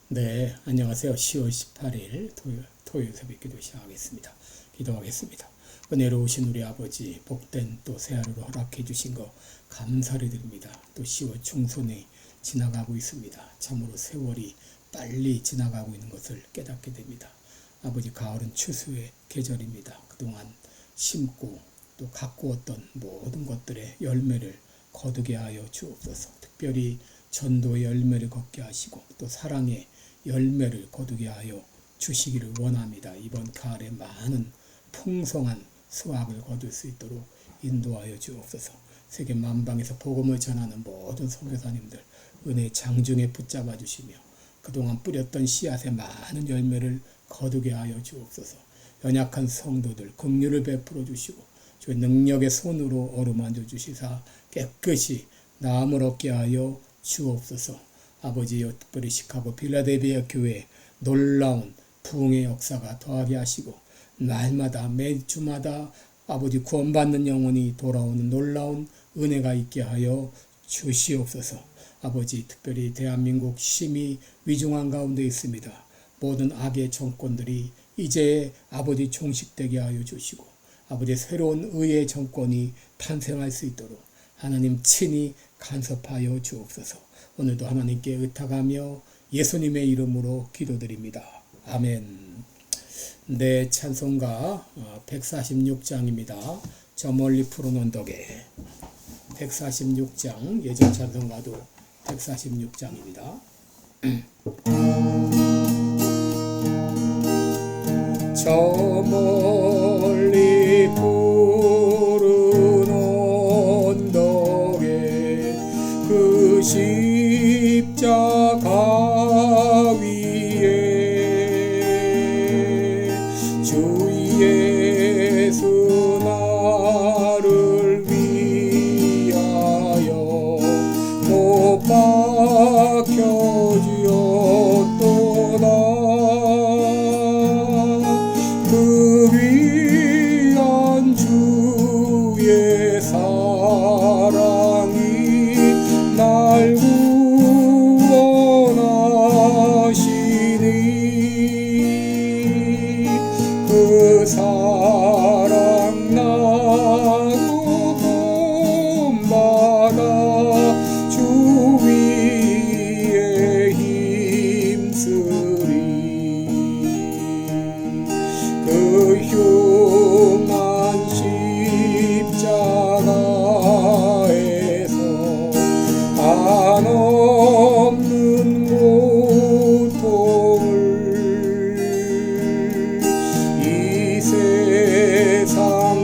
네, 안녕하세요. 10월 18일 토요일 새벽 기도 시작하겠습니다. 기도하겠습니다. 은혜로우신 우리 아버지, 복된 또 새하루를 허락해 주신 거 감사를 드립니다. 또 10월 중순에 지나가고 있습니다. 참으로 세월이 빨리 지나가고 있는 것을 깨닫게 됩니다. 아버지, 가을은 추수의 계절입니다. 그동안 심고 또 가꾸었던 모든 것들의 열매를 거두게 하여 주옵소서. 특별히 전도의 열매를 걷게 하시고 또 사랑의 열매를 거두게 하여 주시기를 원합니다. 이번 가을에 많은 풍성한 수확을 거둘 수 있도록 인도하여 주옵소서. 세계 만방에서 복음을 전하는 모든 선교사님들 은혜 장중에 붙잡아 주시며 그동안 뿌렸던 씨앗의 많은 열매를 거두게 하여 주옵소서. 연약한 성도들 긍휼을 베풀어 주시고 주의 능력의 손으로 어루만져 주시사 깨끗이 나음을 얻게 하여 주옵소서. 아버지, 특별히 시카고 필라델피아 교회 놀라운 부흥의 역사가 더하게 하시고 날마다 매주마다 아버지 구원받는 영혼이 돌아오는 놀라운 은혜가 있게 하여 주시옵소서. 아버지, 특별히 대한민국 심히 위중한 가운데 있습니다. 모든 악의 정권들이 이제 아버지 종식되게 하여 주시고 아버지 새로운 의의 정권이 탄생할 수 있도록 하나님 친히 간섭하여 주옵소서. 오늘도 하나님께 의탁하며 예수님의 이름으로 기도드립니다. 아멘. 네, 찬송가 146장입니다. 저 멀리 푸른 언덕에 146장 예전 찬송가도 146장입니다. 저 멀리 푸른 언덕에 그 십자가 위에 주 예수 나를 위하여 못 박혀주었도다. 그 위한 주의 사랑이 날 구원하시니 그 사랑 나도 본받아 주 위에 힘쓰리. 그 흉한 십자가에서 한없는 고통을 이 세상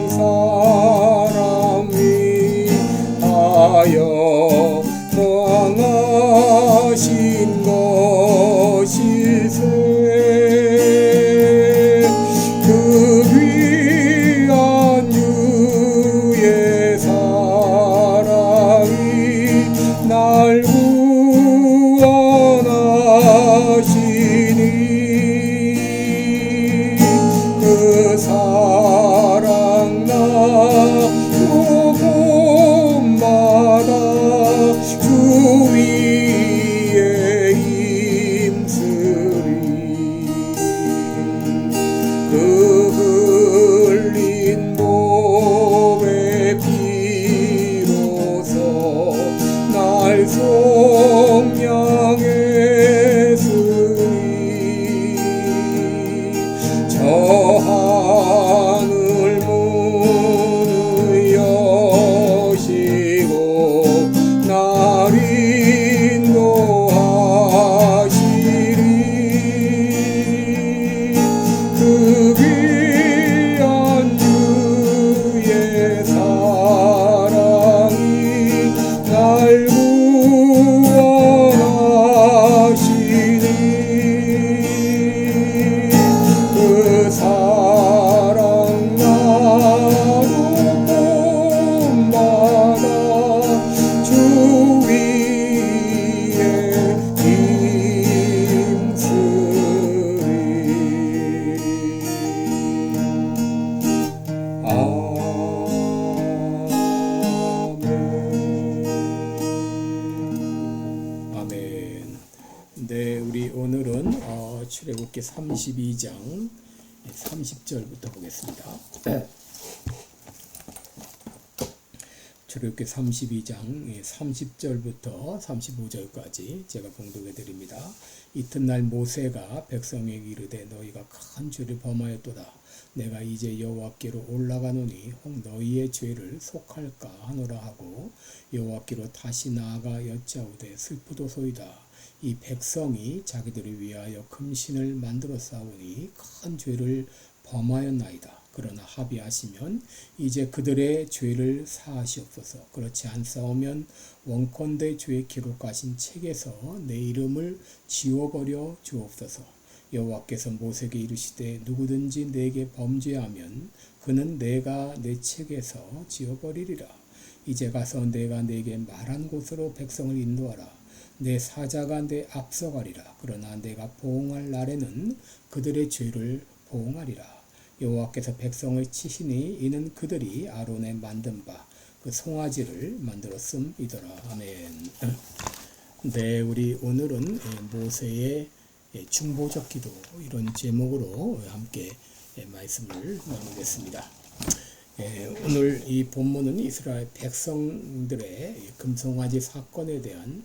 사람 위하여 당하신 것일세. 그 귀한 주의 사랑이 날 구원하시니 그 사랑 나도 본받아 주 위에 네, 우리 오늘은 출애굽기 32장 30절부터 보겠습니다. 출애굽기 32장 30절부터 35절까지 제가 봉독해 드립니다. 이튿날 모세가 백성에게 이르되 너희가 큰 죄를 범하였도다. 내가 이제 여호와께로 올라가노니 혹 너희의 죄를 속할까 하노라 하고 여호와께로 다시 나아가 여짜오되 슬프도소이다. 이 백성이 자기들을 위하여 금신을 만들어 싸우니 큰 죄를 범하였나이다. 그러나 합의하시면 이제 그들의 죄를 사하시옵소서. 그렇지 않사오면 원컨대 죄 기록하신 책에서 내 이름을 지워버려 주옵소서. 여호와께서 모세에게 이르시되 누구든지 내게 범죄하면 그는 내가 내 책에서 지워버리리라. 이제 가서 내가 내게 말한 곳으로 백성을 인도하라. 내 사자가 내 앞서가리라. 그러나 내가 보응할 날에는 그들의 죄를 보응하리라. 여호와께서 백성을 치시니 이는 그들이 아론의 만든 바 그 송아지를 만들었음이더라. 아멘. 네, 우리 오늘은 모세의 중보적 기도 이런 제목으로 함께 말씀을 나누겠습니다. 오늘 이 본문은 이스라엘 백성들의 금송아지 사건에 대한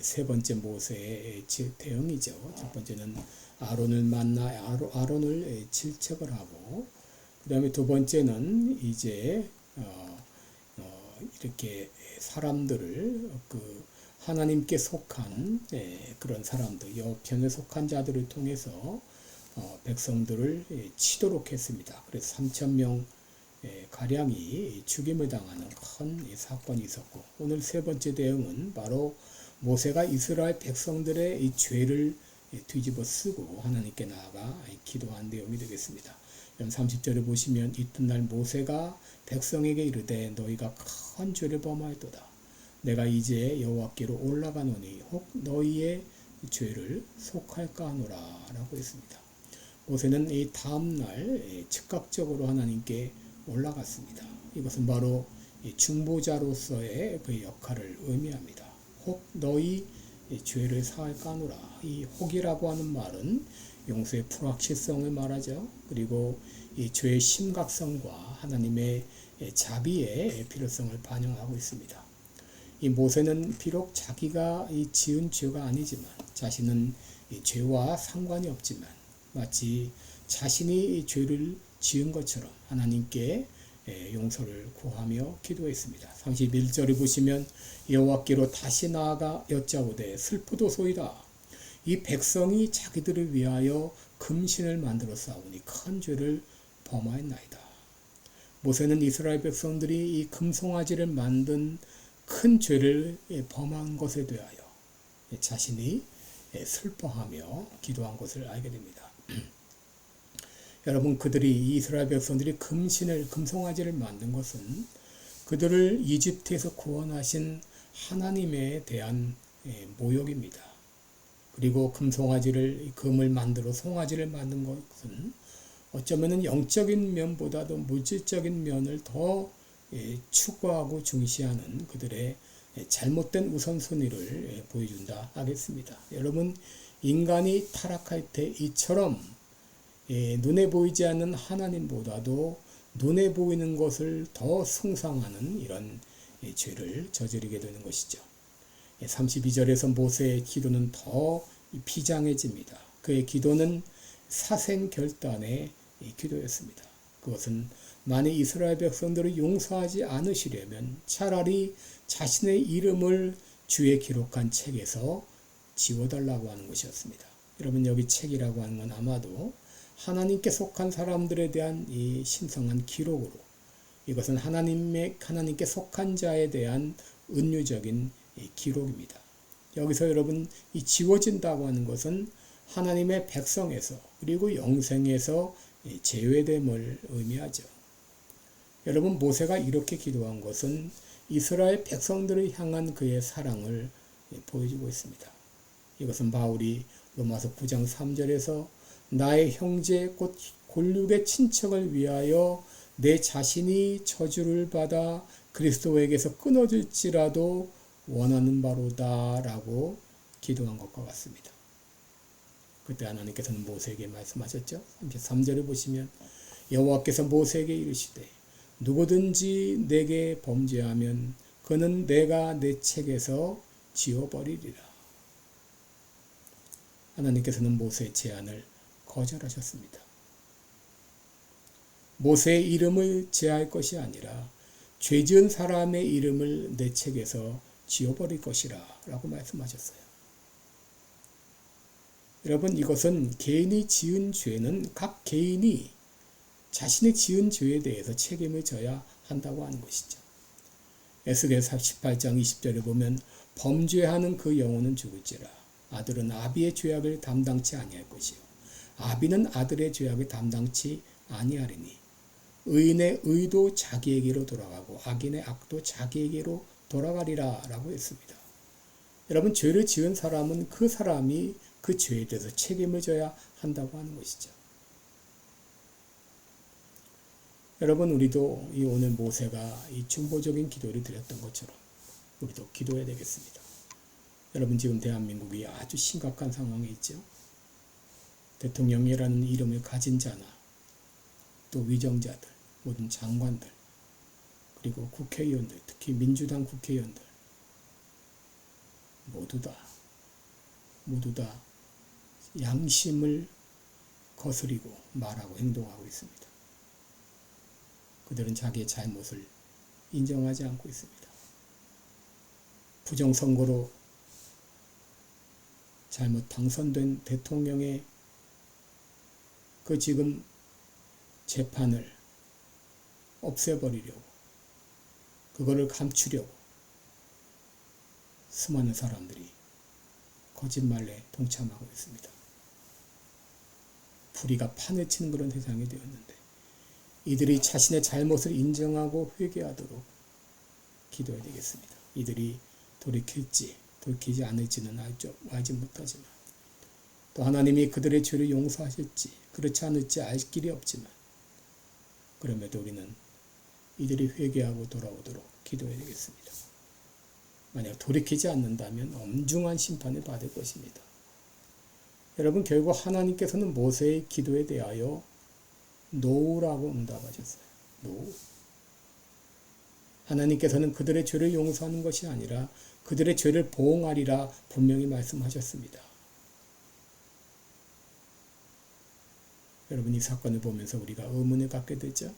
세 번째 모세의 대응이죠. 첫 번째는 아론을 만나 아론을 질책을 하고, 그 다음에 두 번째는 이제 이렇게 사람들을 그 하나님께 속한 그런 사람들, 여편에 속한 자들을 통해서 백성들을 치도록 했습니다. 그래서 3,000명 가량이 죽임을 당하는 큰 사건이 있었고, 오늘 세 번째 대응은 바로 모세가 이스라엘 백성들의 이 죄를 뒤집어 쓰고 하나님께 나아가 기도한 내용이 되겠습니다. 30절에 보시면 이튿날 모세가 백성에게 이르되 너희가 큰 죄를 범하였도다. 내가 이제 여호와께로 올라가노니 혹 너희의 죄를 속할까 하노라 라고 했습니다. 모세는 이 다음날 즉각적으로 하나님께 올라갔습니다. 이것은 바로 중보자로서의 그 역할을 의미합니다. 혹 너희 죄를 사할까 하노라. 이 혹이라고 하는 말은 용서의 불확실성을 말하죠. 그리고 이 죄의 심각성과 하나님의 자비의 필요성을 반영하고 있습니다. 이 모세는 비록 자기가 이 지은 죄가 아니지만, 자신은 이 죄와 상관이 없지만 마치 자신이 이 죄를 지은 것처럼 하나님께 용서를 구하며 기도했습니다. 31절에 보시면 여호와께로 다시 나아가 여짜오되 슬프도소이다. 이 백성이 자기들을 위하여 금신을 만들어 싸우니 큰 죄를 범하였나이다. 모세는 이스라엘 백성들이 이 금송아지를 만든 큰 죄를 범한 것에 대하여 자신이 슬퍼하며 기도한 것을 알게 됩니다. 여러분, 그들이 이스라엘 백성들이 금송아지를 만든 것은 그들을 이집트에서 구원하신 하나님에 대한 모욕입니다. 그리고 금을 만들어 송아지를 만든 것은 어쩌면 영적인 면보다도 물질적인 면을 더 추구하고 중시하는 그들의 잘못된 우선순위를 보여준다 하겠습니다. 여러분, 인간이 타락할 때 이처럼 눈에 보이지 않는 하나님보다도 눈에 보이는 것을 더 숭상하는 이런 죄를 저지르게 되는 것이죠. 32절에서 모세의 기도는 더 비장해집니다. 그의 기도는 사생결단의 기도였습니다. 그것은 만일 이스라엘 백성들을 용서하지 않으시려면 차라리 자신의 이름을 주에 기록한 책에서 지워달라고 하는 것이었습니다. 여러분, 여기 책이라고 하는 건 아마도 하나님께 속한 사람들에 대한 이 신성한 기록으로, 이것은 하나님께 속한 자에 대한 은유적인 기록입니다. 여기서 여러분, 이 지워진다고 하는 것은 하나님의 백성에서 그리고 영생에서 제외됨을 의미하죠. 여러분, 모세가 이렇게 기도한 것은 이스라엘 백성들을 향한 그의 사랑을 보여주고 있습니다. 이것은 바울이 로마서 9장 3절에서 나의 형제 곧 골육의 친척을 위하여 내 자신이 저주를 받아 그리스도에게서 끊어질지라도 원하는 바로다 라고 기도한 것과 같습니다. 그때 하나님께서는 모세에게 말씀하셨죠. 33절을 보시면 여호와께서 모세에게 이르시되 누구든지 내게 범죄하면 그는 내가 내 책에서 지워버리리라. 하나님께서는 모세의 제안을 거절하셨습니다. 모세의 이름을 제할 것이 아니라 죄 지은 사람의 이름을 내 책에서 지워버릴 것이라 라고 말씀하셨어요. 여러분, 이것은 개인이 지은 죄는 각 개인이 자신이 지은 죄에 대해서 책임을 져야 한다고 하는 것이죠. 에스겔서 18장 20절에 보면 범죄하는 그 영혼은 죽을지라 아들은 아비의 죄악을 담당치 아니할 것이요 아비는 아들의 죄악을 담당치 아니하리니 의인의 의도 자기에게로 돌아가고 악인의 악도 자기에게로 돌아가리라 라고 했습니다. 여러분, 죄를 지은 사람은 그 사람이 그 죄에 대해서 책임을 져야 한다고 하는 것이죠. 여러분, 우리도 이 오늘 모세가 이 중보적인 기도를 드렸던 것처럼 우리도 기도해야 되겠습니다. 여러분, 지금 대한민국이 아주 심각한 상황에 있죠. 대통령이라는 이름을 가진 자나 또 위정자들, 모든 장관들, 그리고 국회의원들, 특히 민주당 국회의원들 모두 다 양심을 거스리고 말하고 행동하고 있습니다. 그들은 자기의 잘못을 인정하지 않고 있습니다. 부정선거로 잘못 당선된 대통령의 그 지금 재판을 없애버리려고, 그거를 감추려고 수많은 사람들이 거짓말에 동참하고 있습니다. 불의가 판을 치는 그런 세상이 되었는데 이들이 자신의 잘못을 인정하고 회개하도록 기도해야 되겠습니다. 이들이 돌이킬지 돌이키지 않을지는 알지 못하지만 또 하나님이 그들의 죄를 용서하실지 그렇지 않을지 알 길이 없지만 그럼에도 우리는 이들이 회개하고 돌아오도록 기도해야 되겠습니다. 만약 돌이키지 않는다면 엄중한 심판을 받을 것입니다. 여러분, 결국 하나님께서는 모세의 기도에 대하여 노라고 응답하셨어요. 노. 하나님께서는 그들의 죄를 용서하는 것이 아니라 그들의 죄를 보응하리라 분명히 말씀하셨습니다. 여러분, 이 사건을 보면서 우리가 의문을 갖게 되죠.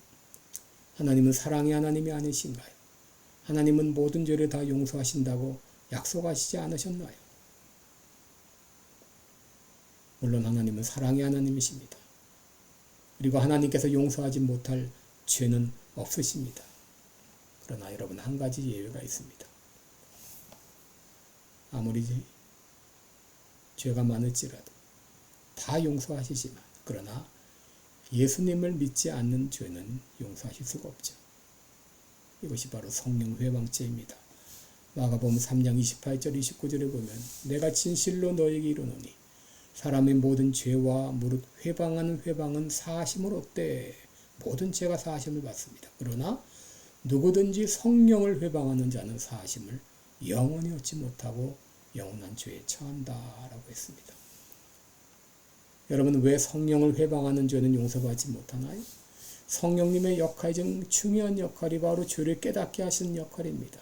하나님은 사랑의 하나님이 아니신가요? 하나님은 모든 죄를 다 용서하신다고 약속하시지 않으셨나요? 물론 하나님은 사랑의 하나님이십니다. 그리고 하나님께서 용서하지 못할 죄는 없으십니다. 그러나 여러분, 한 가지 예외가 있습니다. 아무리 죄가 많을지라도 다 용서하시지만 그러나 예수님을 믿지 않는 죄는 용서하실 수가 없죠. 이것이 바로 성령 회방죄입니다. 마가복음 3장 28절 29절에 보면 내가 진실로 너에게 이르노니 사람의 모든 죄와 무릇 회방하는 회방은 사하심을 얻되 모든 죄가 사하심을 받습니다. 그러나 누구든지 성령을 회방하는 자는 사하심을 영원히 얻지 못하고 영원한 죄에 처한다라고 했습니다. 여러분, 왜 성령을 회방하는 죄는 용서받지 못하나요? 성령님의 역할이 좀 중요한 역할이 바로 죄를 깨닫게 하시는 역할입니다.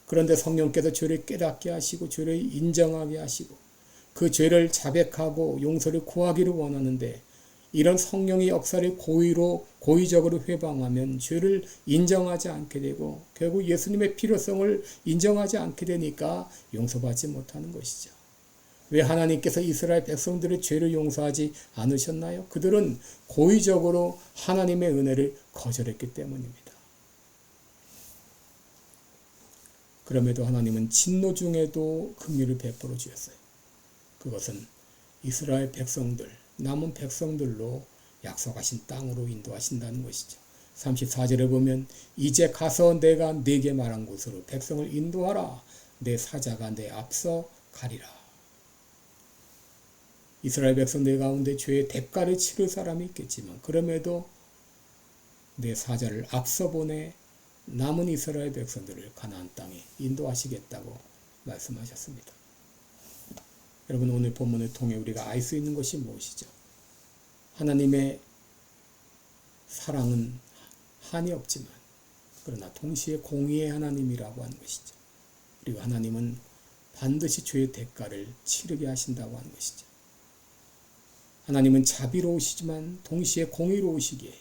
그런데 성령께서 죄를 깨닫게 하시고 죄를 인정하게 하시고 그 죄를 자백하고 용서를 구하기를 원하는데 이런 성령의 역사를 고의적으로 회방하면 죄를 인정하지 않게 되고 결국 예수님의 필요성을 인정하지 않게 되니까 용서받지 못하는 것이죠. 왜 하나님께서 이스라엘 백성들의 죄를 용서하지 않으셨나요? 그들은 고의적으로 하나님의 은혜를 거절했기 때문입니다. 그럼에도 하나님은 진노 중에도 긍휼을 베풀어 주셨어요. 그것은 이스라엘 백성들, 남은 백성들로 약속하신 땅으로 인도하신다는 것이죠. 34절에 보면 이제 가서 내가 네게 말한 곳으로 백성을 인도하라. 내 사자가 내 앞서 가리라. 이스라엘 백성들 가운데 죄의 대가를 치를 사람이 있겠지만 그럼에도 내 사자를 앞서 보내 남은 이스라엘 백성들을 가나안 땅에 인도하시겠다고 말씀하셨습니다. 여러분, 오늘 본문을 통해 우리가 알 수 있는 것이 무엇이죠? 하나님의 사랑은 한이 없지만 그러나 동시에 공의의 하나님이라고 하는 것이죠. 그리고 하나님은 반드시 죄의 대가를 치르게 하신다고 하는 것이죠. 하나님은 자비로우시지만 동시에 공의로우시기에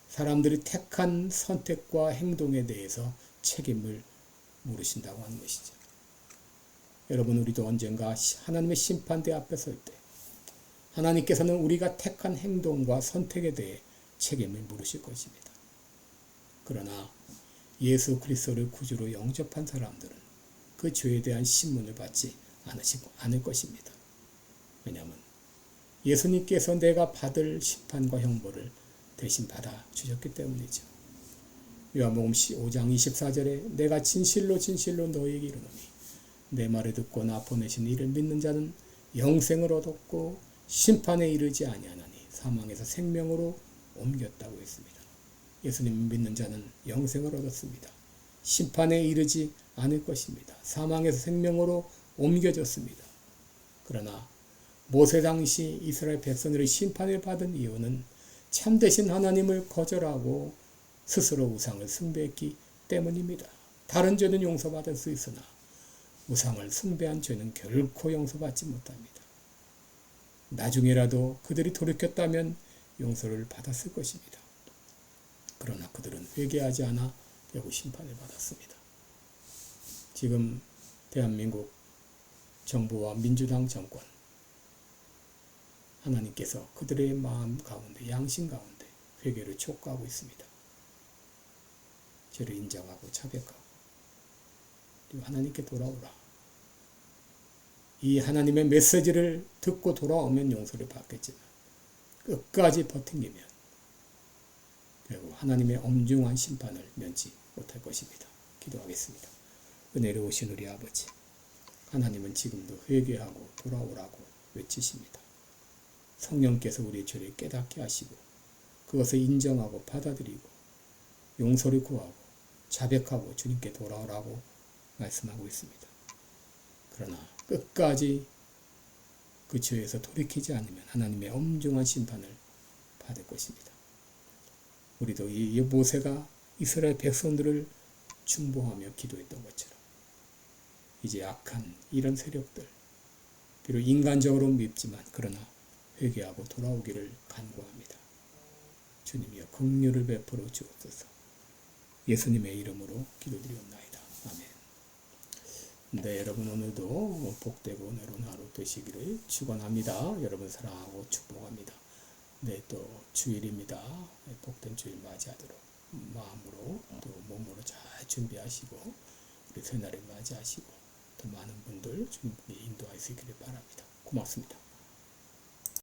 사람들이 택한 선택과 행동에 대해서 책임을 물으신다고 하는 것이죠. 여러분, 우리도 언젠가 하나님의 심판대 앞에 설 때 하나님께서는 우리가 택한 행동과 선택에 대해 책임을 물으실 것입니다. 그러나 예수 그리스도를 구주로 영접한 사람들은 그 죄에 대한 신문을 받지 않을 것입니다. 왜냐하면 예수님께서 내가 받을 심판과 형벌을 대신 받아 주셨기 때문이죠. 요한복음 5장 24절에 내가 진실로 진실로 너희에게 이르노니 내 말을 듣고 나 보내신 이를 믿는 자는 영생을 얻었고 심판에 이르지 아니하나니 사망에서 생명으로 옮겼다고 했습니다. 예수님을 믿는 자는 영생을 얻었습니다. 심판에 이르지 않을 것입니다. 사망에서 생명으로 옮겨졌습니다. 그러나 모세 당시 이스라엘 백성들의 심판을 받은 이유는 참되신 하나님을 거절하고 스스로 우상을 숭배했기 때문입니다. 다른 죄는 용서받을 수 있으나 우상을 숭배한 죄는 결코 용서받지 못합니다. 나중에라도 그들이 돌이켰다면 용서를 받았을 것입니다. 그러나 그들은 회개하지 않아 결국 심판을 받았습니다. 지금 대한민국 정부와 민주당 정권, 하나님께서 그들의 마음 가운데, 양심 가운데 회개를 촉구하고 있습니다. 죄를 인정하고 자백하고 그리고 하나님께 돌아오라. 이 하나님의 메시지를 듣고 돌아오면 용서를 받겠지만 끝까지 버팅기면 결국 하나님의 엄중한 심판을 면치 못할 것입니다. 기도하겠습니다. 은혜로우신 우리 아버지, 하나님은 지금도 회개하고 돌아오라고 외치십니다. 성령께서 우리의 죄를 깨닫게 하시고 그것을 인정하고 받아들이고 용서를 구하고 자백하고 주님께 돌아오라고 말씀하고 있습니다. 그러나 끝까지 그 죄에서 돌이키지 않으면 하나님의 엄중한 심판을 받을 것입니다. 우리도 이 모세가 이스라엘 백성들을 중보하며 기도했던 것처럼 이제 악한 이런 세력들, 비록 인간적으로 밉지만 그러나 회개하고 돌아오기를 간구합니다. 주님이여 긍휼을 베풀어 주옵소서. 예수님의 이름으로 기도드리옵나이다. 아멘. 네, 여러분 오늘도 복되고 은혜로운 하루 되시기를 축원합니다. 여러분 사랑하고 축복합니다. 네, 또 주일입니다. 복된 주일 맞이하도록 마음으로 또 몸으로 잘 준비하시고 우리 새날을 맞이하시고 더 많은 분들 주님께 인도할 수 있기를 바랍니다. 고맙습니다.